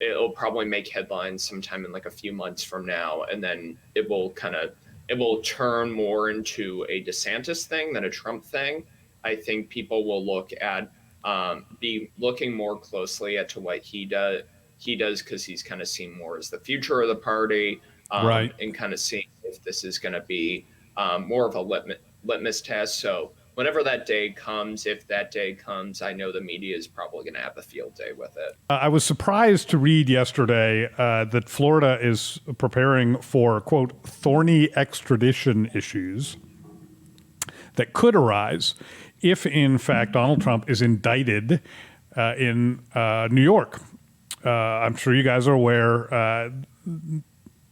it'll probably make headlines sometime in like a few months from now, and then it will turn more into a DeSantis thing than a Trump thing. I think people will be looking more closely at to what he does because he's kind of seen more as the future of the party, Right. and kind of seeing if this is going to be more of a litmus test. So whenever that day comes, if that day comes, I know the media is probably going to have a field day with it. I was surprised to read yesterday that Florida is preparing for, quote, thorny extradition issues that could arise if, in fact, Donald Trump is indicted in New York. I'm sure you guys are aware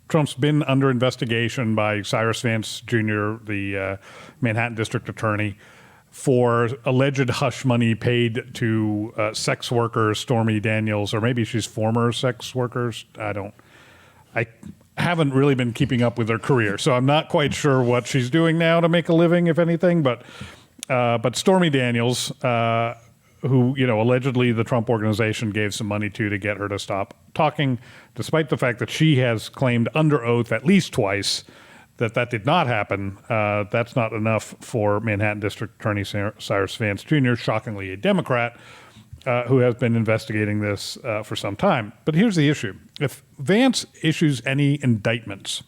Trump's been under investigation by Cyrus Vance Jr., the Manhattan District Attorney, for alleged hush money paid to sex workers, Stormy Daniels, or maybe she's former sex workers. I haven't really been keeping up with her career, so I'm not quite sure what she's doing now to make a living, if anything. But Stormy Daniels, who allegedly the Trump organization gave some money to get her to stop talking, despite the fact that she has claimed under oath at least twice that did not happen. That's not enough for Manhattan District Attorney Cyrus Vance Jr., shockingly a Democrat, who has been investigating this for some time. But here's the issue. If Vance issues any indictments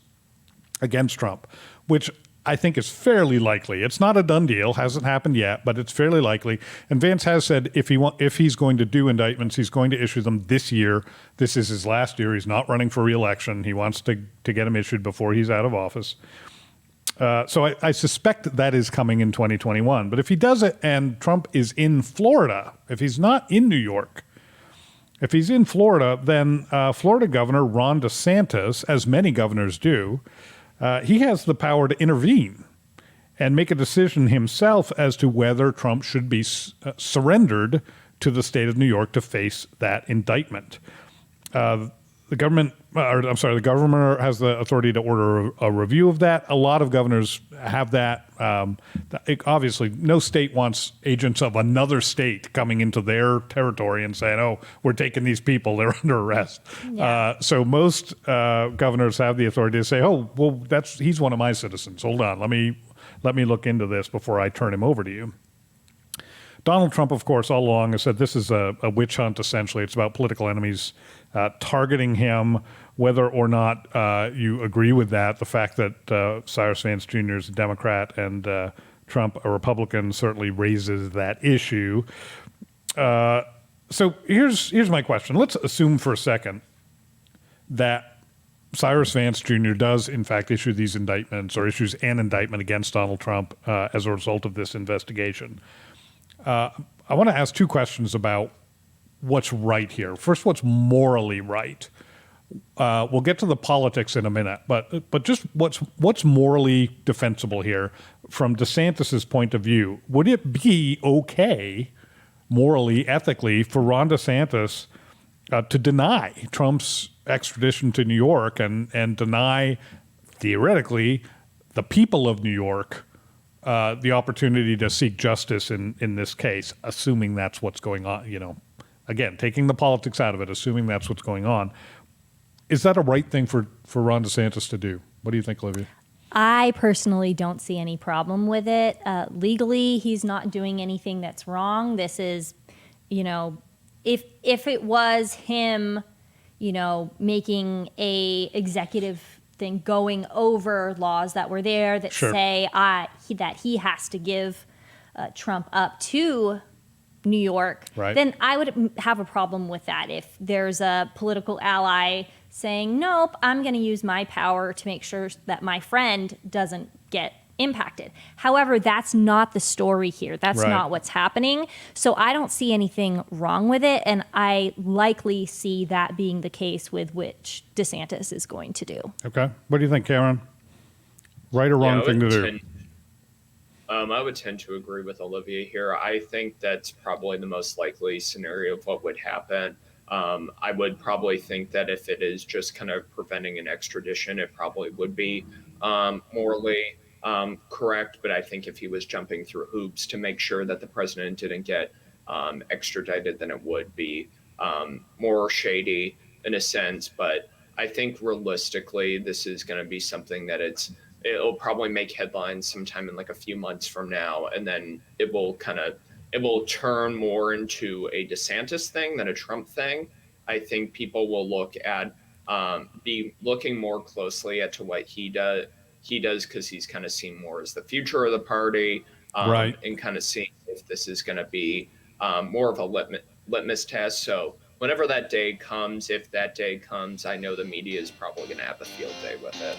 against Trump, which I think is fairly likely. It's not a done deal, hasn't happened yet, but it's fairly likely. And Vance has said if he's going to do indictments, he's going to issue them this year. This is his last year. He's not running for re-election. He wants to get them issued before he's out of office. So I suspect that is coming in 2021. But if he does it and Trump is in Florida, if he's not in New York, if he's in Florida, then Florida Governor Ron DeSantis, as many governors do, he has the power to intervene and make a decision himself as to whether Trump should be surrendered to the state of New York to face that indictment. The governor has the authority to order a review of that. A lot of governors have that. Obviously, no state wants agents of another state coming into their territory and saying, "Oh, we're taking these people; they're under arrest." Yeah. So most governors have the authority to say, "Oh, well, he's one of my citizens. Hold on, let me look into this before I turn him over to you." Donald Trump, of course, all along has said this is a witch hunt, essentially. It's about political enemies targeting him, whether or not you agree with that. The fact that Cyrus Vance Jr. is a Democrat and Trump a Republican certainly raises that issue. So here's my question. Let's assume for a second that Cyrus Vance Jr. does, in fact, issue these indictments or issues an indictment against Donald Trump as a result of this investigation. I want to ask two questions about what's right here. First, what's morally right? We'll get to the politics in a minute, but just what's morally defensible here from DeSantis's point of view? Would it be okay, morally, ethically, for Ron DeSantis to deny Trump's extradition to New York and deny, theoretically, the people of New York the opportunity to seek justice in this case, assuming that's what's going on, again, taking the politics out of it, assuming that's what's going on. Is that a right thing for Ron DeSantis to do? What do you think, Olivia? I personally don't see any problem with it. Legally, he's not doing anything that's wrong. This is, if it was him, making a executive thing, going over laws that were there that say that he has to give Trump up to New York, right, then I would have a problem with that. If there's a political ally saying, nope, I'm going to use my power to make sure that my friend doesn't get impacted. However, that's not the story here. That's not what's happening. So I don't see anything wrong with it. And I likely see that being the case with which DeSantis is going to do. Okay. What do you think, Karen? Right or wrong thing to do? I would tend to agree with Olivia here. I think that's probably the most likely scenario of what would happen. I would probably think that if it is just kind of preventing an extradition, it probably would be morally correct. But I think if he was jumping through hoops to make sure that the president didn't get extradited, then it would be more shady. in a sense. But I think realistically, this is going to be something that it'll probably make headlines sometime in like a few months from now, and then it will turn more into a DeSantis thing than a Trump thing. I think people will be looking more closely at to what he does because he's kind of seen more as the future of the party, Right. and kind of seeing if this is going to be more of a litmus test. So whenever that day comes, if that day comes, I know the media is probably going to have a field day with it.